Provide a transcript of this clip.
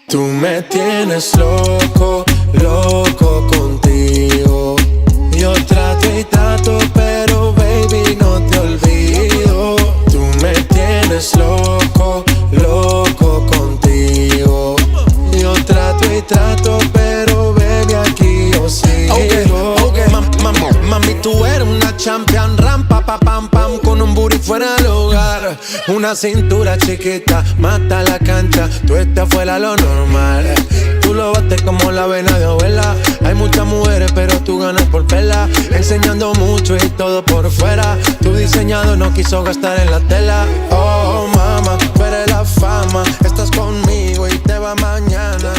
Tú me tienes loco, loco contigo. Yo trato y trato, pero baby no te olvido. Tú me tienes loco, loco contigo. Yo trato y trato, pero baby aquí yo sigo. Mami, tú eres una champion, rampa, pa, pam, pam, con un booty fuera del hogar. Una cintura chiquita, mata la cancha, tú estás fuera de lo normal. Tú lo bates como la vena de abuela. Hay muchas mujeres, pero tú ganas por pela. Enseñando mucho y todo por fuera. Tu diseñador no quiso gastar en la tela. Oh, mama, tú eres la fama. Estás conmigo y te va mañana.